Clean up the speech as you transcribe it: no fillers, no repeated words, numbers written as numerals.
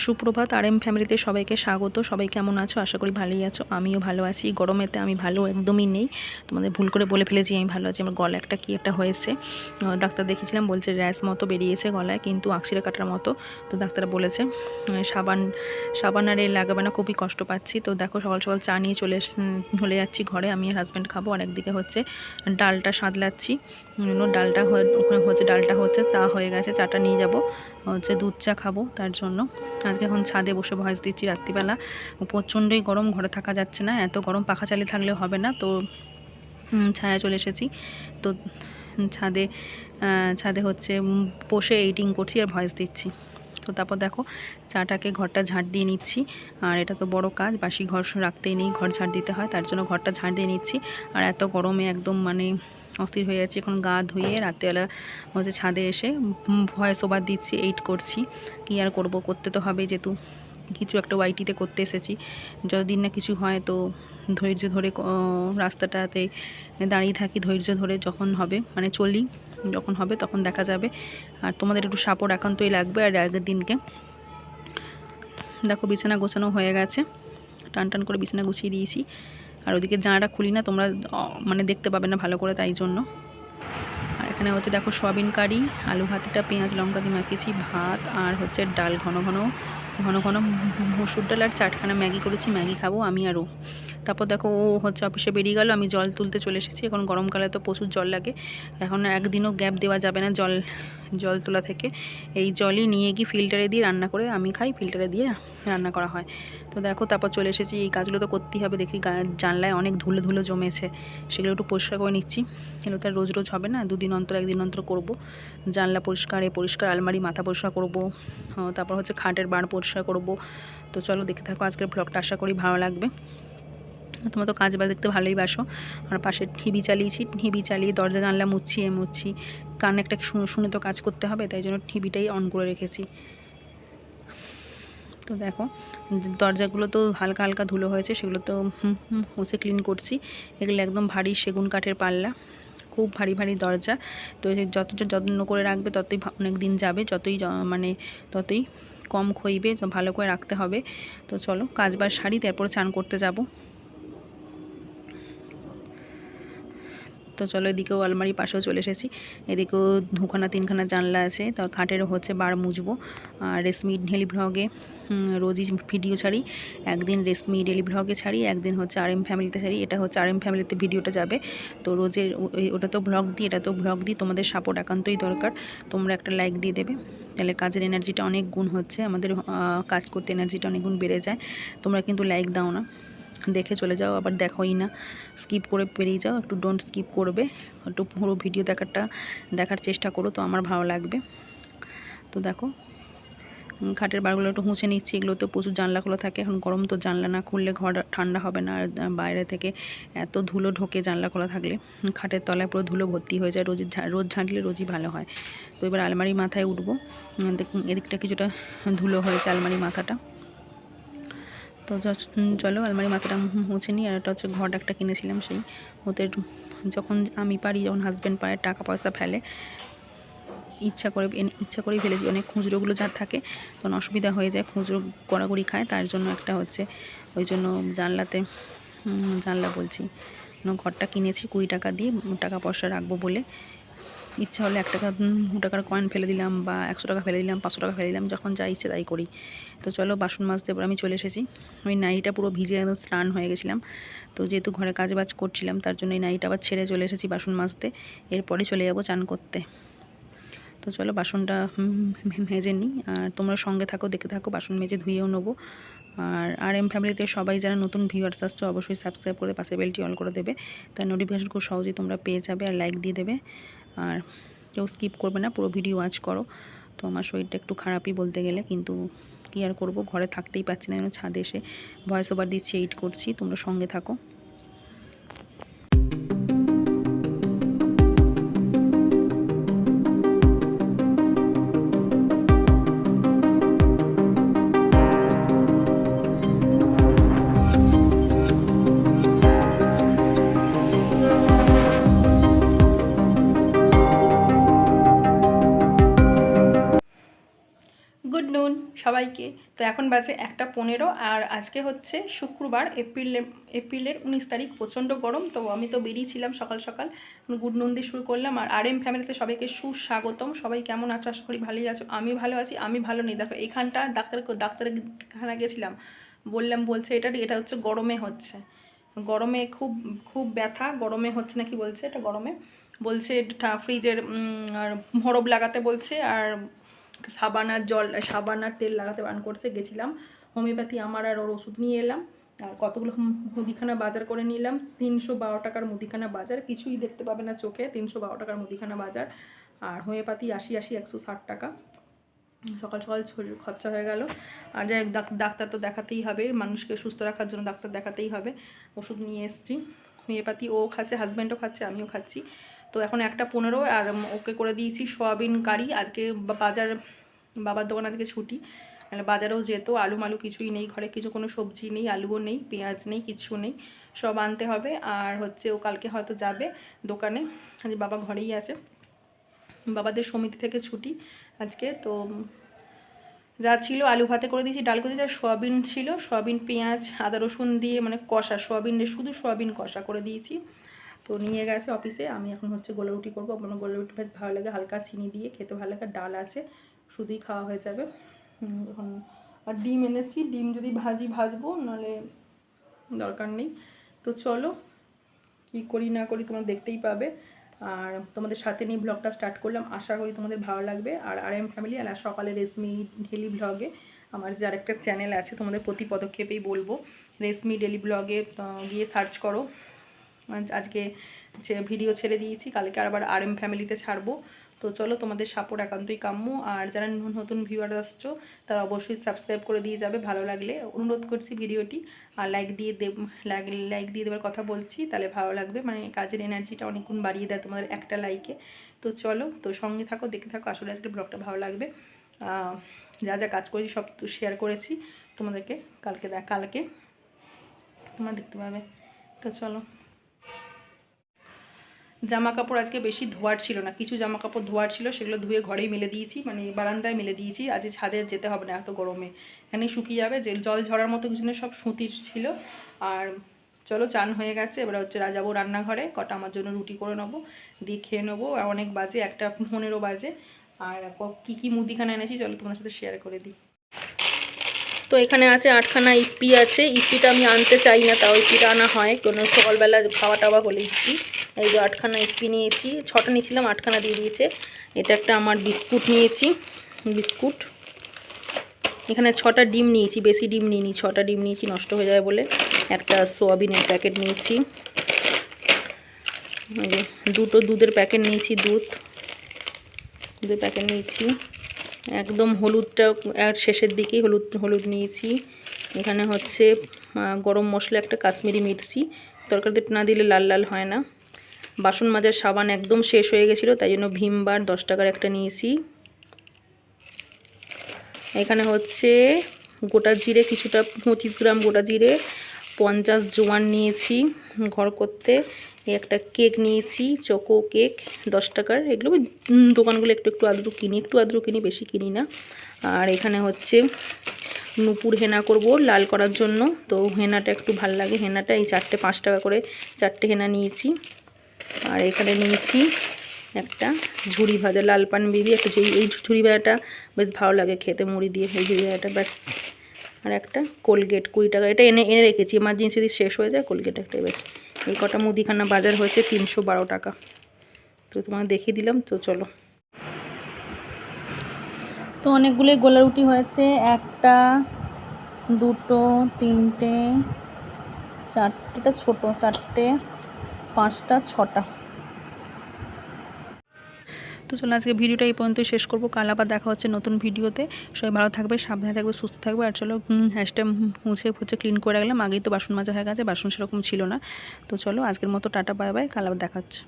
সুপ্রভাত। RM ফ্যামিলিতে সবাইকে স্বাগত। সবাই কেমন আছো? আশা করি ভালোই আছো। আমিও ভালো আছি। গরমেতে আমি ভালো একদমই নেই। তোমাদের ভুল করে বলে ফেলেছি আমি ভালো আছি। আমার গলা একটা কী একটা হয়েছে। ডাক্তার দেখিয়েছিলাম, বলছে র্যাশ মতো বেরিয়েছে গলায়, কিন্তু আঁকশিরা কাটার মতো। তো ডাক্তার বলেছে সাবান আর লাগাবে না, খুবই কষ্ট পাচ্ছি। তো দেখো, সকাল সকাল চা নিয়ে চলে যাচ্ছি ঘরে। আমি আর হাজব্যান্ড খাবো। আর একদিকে হচ্ছে ডালটা সাদলাচ্ছি। ডালটা হচ্ছে চা হয়ে গেছে, চাটা নিয়ে যাব, হচ্ছে দুধ চা খাবো। তার জন্য আজকে এখন ছাদে বসে ভয়েস দিচ্ছি রাত্রিবেলা। প্রচণ্ডই গরম, ঘরে থাকা যাচ্ছে না, এত গরম পাখা চালিয়ে থাকলেও হবে না। তো ছায়া চলে এসেছি। তো ছাদে ছাদে হচ্ছে বসে এডিটিং করছি আর ভয়েস দিচ্ছি। তো তারপর দেখো, চাটাকে ঘরটা ঝাড় দিয়ে নিচ্ছি। আর এটা তো বড় কাজ, বাসি ঘর রাখতেই নেই, ঘর ঝাড় দিতে হয়। তার জন্য ঘরটা ঝাড় দিয়ে নিচ্ছি। আর এত গরমে একদম অস্থির হয়ে যাচ্ছে। এখন গা ধুয়ে রাত্রেবেলা হচ্ছে ছাদে এসে ভয়েস ওভার দিচ্ছি, এইট করছি। কী আর করবো, করতে তো হবে, যেহেতু কিছু একটা ওয়াইটিতে করতে এসেছি। যতদিন না কিছু হয়, তো ধৈর্য ধরে রাস্তাটাতে দাঁড়িয়ে থাকি, ধৈর্য ধরে যখন হবে চলি, যখন হবে তখন দেখা যাবে। আর তোমাদের একটু সাপোর্ট একান্তই লাগবে। আর আগের দিনকে দেখো, বিছানা গোছানো হয়ে গেছে, টান করে বিছানা গুছিয়ে দিয়েছি। আর ওদিকে জানাটা খুলি না, তোমরা দেখতে পাবে না ভালো করে, তাই জন্য। আর এখানে হচ্ছে দেখো, সয়াবিন কারি, আলু ভাতেটা পেঁয়াজ লঙ্কা দিয়ে মাখিয়েছি, ভাত আর হচ্ছে ডাল, ঘন ঘন মসুর ডাল আর 4খানা ম্যাগি করেছি, ম্যাগি খাবো আমি আরও। তারপর দেখো, ও হচ্ছে অফিসে বেরিয়ে গেল, আমি জল তুলতে চলে এসেছি। এখন গরমকালে তো প্রচুর জল লাগে, এখন একদিনও গ্যাপ দেওয়া যাবে না জল তোলা থেকে। এই জলই নিয়ে গিয়ে ফিল্টারে দিয়ে রান্না করে আমি খাই, ফিল্টারে দিয়ে রান্না করা হয়। তো দেখো, তারপর চলে এসেছি। এই কাজগুলো তো করতেই হবে। দেখি জানলায় অনেক ধুলো জমেছে, সেগুলো একটু পরিষ্কার করে নিচ্ছি। এগুলো তো আর রোজ হবে না, দুদিন অন্তর একদিন অন্তর করবো। জানলা পরিষ্কার, আলমারি মাথা পরিষ্কার করবো। তারপর হচ্ছে খাটের বাড় পরিষ্কার করবো। তো চলো দেখতে থাকো আজকের ব্লগটা, আশা করি ভালো লাগবে। তোমরা তো কাজ বাজ দেখতে ভালোই বাসো। আর পাশে টিভি চালিয়ে দরজা জানলা মুছছি। কানে একটা শুনে তো কাজ করতে হবে, তাই জন্য টিভিটাই অন করে রেখেছি। তো দেখো, দরজাগুলো তো হালকা ধুলো হয়েছে, সেগুলো তো মুছে ক্লিন করছি। এগুলো একদম ভারী সেগুন কাঠের পাল্লা, খুব ভারী দরজা। তো যত যত্ন করে রাখবে ততই অনেক দিন যাবে, ততই কম ক্ষইবে। তো ভালো করে রাখতে হবে। তো চলো কাজ বাজ সারি, তারপরে চান করতে যাব। তো চলো, এদিকেও আলমারি পাশেও চলে এসেছি। এদিকেও 2খানা 3খানা জানলা আছে। তো খাটেরও হচ্ছে বার মুছবো। আর রেশমি ডেলি ভ্লগে রোজই ভিডিও ছাড়ি। একদিন রেশমি ডেলি ভ্লগে ছাড়ি, একদিন হচ্ছে RM ফ্যামিলিতে ছাড়ি। এটা হচ্ছে RM ফ্যামিলিতে ভিডিওটা যাবে। তো রোজের ওটা তো ভ্লগ দিই, এটা তো ভ্লগ দিই। তোমাদের সাপোর্ট একান্তই দরকার। তোমরা একটা লাইক দিয়ে দেবে, তাহলে কাজের এনার্জিটা অনেক গুণ হচ্ছে, আমাদের কাজ করতে এনার্জিটা অনেক গুণ বেড়ে যায়। তোমরা কিন্তু লাইক দাও না, দেখে চলে যাও, আবার দেখোই না, স্কিপ করে পেরিয়ে যাও। একটু ডোন্ট স্কিপ করবে, একটু পুরো ভিডিও দেখার চেষ্টা করো, তো আমার ভালো লাগবে। তো দেখো, খাটের বারগুলো একটু মুছে নিচ্ছি। এগুলো তো প্রচুর জানলা খোলা থাকে, এখন গরম, তো জানলা না খুললে ঘর ঠান্ডা হবে না। আর বাইরে থেকে এত ধুলো ঢোকে জানলা খোলা থাকলে, খাটের তলায় পুরো ধুলো ভর্তি হয়ে যায়। রোজ ঝাঁটলে রোজই ভালো হয়। তো এবার আলমারি মাথায় উঠবো। দেখুন, এদিকটা কিছুটা ধুলো হয়েছে আলমারি মাথাটা। তো চলো আলমারি মাথাটা মুছে নিই। আর এটা হচ্ছে ঘট একটা কিনেছিলাম, সেই ওদের যখন আমি পারি, যখন হাজব্যান্ড পারে, টাকা পয়সা ফেলে, ইচ্ছা করেই ফেলেছি। অনেক খুচরোগুলো যা থাকে তখন অসুবিধা হয়ে যায়, খুচরো গড়াগড়ি খায়। তার জন্য একটা হচ্ছে, ওই জন্য জানলা বলছি, ঘরটা কিনেছি 20 টাকা দিয়ে, টাকা পয়সা রাখবো বলে। ইচ্ছা হলে 1 টাকা 2 টাকার কয়েন ফেলে দিলাম, বা 100 টাকা ফেলে দিলাম, 500 টাকা ফেলে দিলাম, যখন যা ইচ্ছে তাই করি। তো চলো বাসন মাজতে এবার আমি চলে এসেছি। ওই নাইটা পুরো ভিজে একদম স্নান হয়ে গেছিলাম। তো যেহেতু ঘরে কাজ বাজ করছিলাম, তার জন্য এই নাইটা আবার ছেড়ে চলে এসেছি বাসন মাজতে। এরপরে চলে যাবো চান করতে। তো চলো বাসনটা মেজে নিই, আর তোমরা সঙ্গে থাকো, দেখে থাকো। বাসন মেজে ধুয়েও নেবো। আর RM ফ্যামিলিতে সবাই যারা নতুন ভিউয়ার্স আসছো, অবশ্যই সাবস্ক্রাইব করে পাশে বেলটি অল করে দেবে, তাই নোটিফিকেশন খুব সহজেই তোমরা পেয়ে যাবে। আর লাইক দিয়ে দেবে, আর কেউ স্কিপ করবে না, পুরো ভিডিও ওয়াচ করো। তো আমার শরীরটা একটু খারাপই বলতে গেলে, কিন্তু কী আর করবো, ঘরে থাকতেই পারছি না, ছাদে এসে ভয়েস ওভার দিচ্ছি, এডিট করছি। তোমরা সঙ্গে থাকো। গুড নুন সবাইকে। তো এখন বাজে 1:15 আর আজকে হচ্ছে শুক্রবার, এপ্রিলের 19 তারিখ। প্রচণ্ড গরম, তো আমি তো বেরিয়েছিলাম সকাল সকাল, গুড নুন দিয়ে শুরু করলাম। আর RM ফ্যামিলিতে সবাইকে সুস্বাগতম। সবাই কেমন আছো? আশা করি ভালোই আছো। আমি ভালো আছি। আমি ভালো নেই, দেখো এইখানটা ডাক্তারখানা গেছিলাম, বলছে এটা হচ্ছে গরমে হচ্ছে, গরমে খুব খুব ব্যথা, গরমে হচ্ছে নাকি বলছে, এটা গরমে বলছে ফ্রিজের আর হরব লাগাতে বলছে, আর সাবান আর তেল লাগাতে বারণ করছে। গেছিলাম হোমিওপ্যাথি আমার আর ওর ওষুধ নিয়ে এলাম, আর কতগুলো মুদিখানা বাজার করে নিলাম। 312 টাকার মুদিখানা বাজার, কিছুই দেখতে পাবে না চোখে। 312 টাকার মুদিখানা বাজার, আর হোমিওপ্যাথি 80 160 টাকা। সকাল সকাল খরচা হয়ে গেল। আর যাই হোক, ডাক্তার তো দেখাতেই হবে, মানুষকে সুস্থ রাখার জন্য ডাক্তার দেখাতেই হবে। ওষুধ নিয়ে এসেছি হোমিওপ্যাথি, ও খাচ্ছে, হাজব্যান্ডও খাচ্ছে, আমিও খাচ্ছি। তো এখন 1:15 আর ওকে করে দিয়েছি সয়াবিন কারি। আজকে বাবার দোকান আজকে ছুটি, মানে বাজারেও যেত, আলু মালু কিছুই নেই ঘরে, কোনো সবজি নেই, আলুও নেই, পেঁয়াজ নেই, কিচ্ছু নেই, সব আনতে হবে। আর হচ্ছে ও কালকে হয়তো যাবে দোকানে, আজ বাবা ঘরেই আছে, বাবাদের সমিতি থেকে ছুটি আজকে। তো যা ছিল আলু ভাতে করে দিয়েছি, ডাল করে দিয়েছি, আর সয়াবিন ছিল, সয়াবিন পেঁয়াজ আদা রসুন দিয়ে মানে কষা, শুধু সয়াবিন কষা করে দিয়েছি। তো নিয়ে গেছে অফিসে। আমি এখন হচ্ছে গোলা রুটি করবো। আমার গোলা রুটি বেশ ভালো লাগে, হালকা চিনি দিয়ে খেতে ভালো লাগে, ডাল আছে, শুধুই খাওয়া হয়ে যাবে এখন। আর ডিম এনেছি, ডিম যদি ভাজবো, নাহলে দরকার নেই। তো চলো কি করি না করি তোমরা দেখতেই পাবে। আর তোমাদের সাথে নিয়ে ব্লগটা স্টার্ট করলাম, আশা করি তোমাদের ভালো লাগবে। আর RM ফ্যামিলি আর সকালে রেশমি ডেলি ব্লগে, আমার যে আরেকটা চ্যানেল আছে, তোমাদের প্রতি পদক্ষেপেই বলবো, রেশমি ডেলি ব্লগে গিয়ে সার্চ করো। আজকে ভিডিও ছেড়ে দিয়েছি, কালকে আবার RM ফ্যামিলিতে ছাড়বো। তো চলো, তোমাদের সাপোর্ট একান্তই কাম্য। আর যারা নতুন ভিউয়ার আসছো তারা অবশ্যই সাবস্ক্রাইব করে দিয়ে যাবে, ভালো লাগলে অনুরোধ করছি ভিডিওটি। আর লাইক দিয়ে দেওয়ার কথা বলছি, তাহলে ভালো লাগবে, মানে কাজের এনার্জিটা অনেকগুণ বাড়িয়ে দেয় তোমাদের একটা লাইকে। তো চলো, তো সঙ্গে থাকো, দেখতে থাকো, আসলে আজকে ব্লগটা ভালো লাগবে। যা যা কাজ করেছি সব তো শেয়ার করেছি তোমাদেরকে, কালকে তোমরা দেখতে পাবে। তো চলো, জামা কাপড় আজকে বেশি ধোয়ার ছিল না, কিছু জামা কাপড় ধোয়ার ছিল, সেগুলো ধুয়ে ঘরেই মেলে দিয়েছি, মানে বারান্দায় মেলে দিয়েছি। আজ ছাদে যেতে হবে না, এত গরমে এখানেই শুকিয়ে যাবে, যে জল ঝরার মতো কিছু না, সব সুতির ছিল। আর চলো, চান হয়ে গেছে, এবার হচ্ছে যাবো রান্নাঘরে, কটা আমার জন্য রুটি করে নেবো, দিয়ে খেয়ে নেবো। আর অনেক বাজে, 1:15 বাজে। আর কী মুদিখানা এনেছি চলো তোমার সাথে শেয়ার করে দিই। তো এখানে আছে 8খানা ইপ্পি আছে। ইপ্পিটা আমি আনতে চাই না, তাও ইপ্পিটা আনা হয় কোনো সকালবেলা খাওয়া টাওয়া হলে ইপ্পি। এই যে 8খানা ইপ্পি নিয়েছি, 6টা নিয়েছিলাম, 8খানা দিয়ে দিয়েছে। এটা একটা আমার বিস্কুট নিয়েছি, বিস্কুট। এখানে 6টা ডিম নিয়েছি, বেশি ডিম নিইনি, 6টা ডিম নিয়েছি, নষ্ট হয়ে যায় বলে। একটা সোয়াবিনের প্যাকেট নিয়েছি, দুটো দুধের প্যাকেট নিয়েছি, দুধের প্যাকেট নিয়েছি। একদম হলুদটা আর শেষের দিকেই হলুদ নিয়েছি। এখানে হচ্ছে গরম মশলা, একটা কাশ্মীরি মির্চি, তরকারিতে না দিলে লাল লাল হয় না। বাসন মাজার সাবান একদম শেষ হয়ে গেছিলো, তাই জন্য ভীম বার 10 টাকার একটা নিয়েছি। এখানে হচ্ছে গোটা জিরে কিছুটা, 25 গ্রাম গোটা জিরে, 50 জোয়ান নিয়েছি ঘর করতে। একটা কেক নিয়েছি, চোকো কেক 10 টাকার। এগুলো দোকানগুলো একটু আদ্রু কিনি, বেশি কিনি না। আর এখানে হচ্ছে নুপুর হেনা করব লাল করার জন্য, তো হেনাটা একটু ভাল লাগে, হেনাটা এই 4টে 5 টাকা করে 4টে হেনা নিয়েছি। আর এখানে নিয়েছি একটা ঝুড়ি ভাজা, লাল পান বিবি একটা, এই ঝুড়ি ভাজাটা বেশ ভালো লাগে খেতে, মুড়ি দিয়ে, এই ঝুড়ি ভাজাটা ব্যাস। আর একটা কোলগেট 20 টাকা, এটা এনে রেখেছি, এমার্জেন্সি যদি শেষ হয়ে যায়, কোলগেট একটা বেশ। এই কটা মুদিখানা বাজার হয়েছে 312 টাকা। তো তোমাকে দেখিয়ে দিলাম। তো চলো, তো অনেকগুলোই গোলা রুটি হয়েছে, 1টা 2টো 3টে 4টেটা ছোটো, 4টে 5টা 6টা। তো চলো, আজকে ভিডিওটা এই পর্যন্তই শেষ করবো, কাল আবার দেখা হচ্ছে নতুন ভিডিওতে। সবাই ভালো থাকবে, সাবধানে থাকবে, সুস্থ থাকবে। আর চলো, হ্যাশটা মুছে ক্লিন করে রাখলাম, আগেই তো বাসন মাজা হয়ে গেছে, বাসন সেরকম ছিল না। তো চলো, আজকের মতো টাটা, বাই বাই, কাল আবার দেখা হচ্ছে।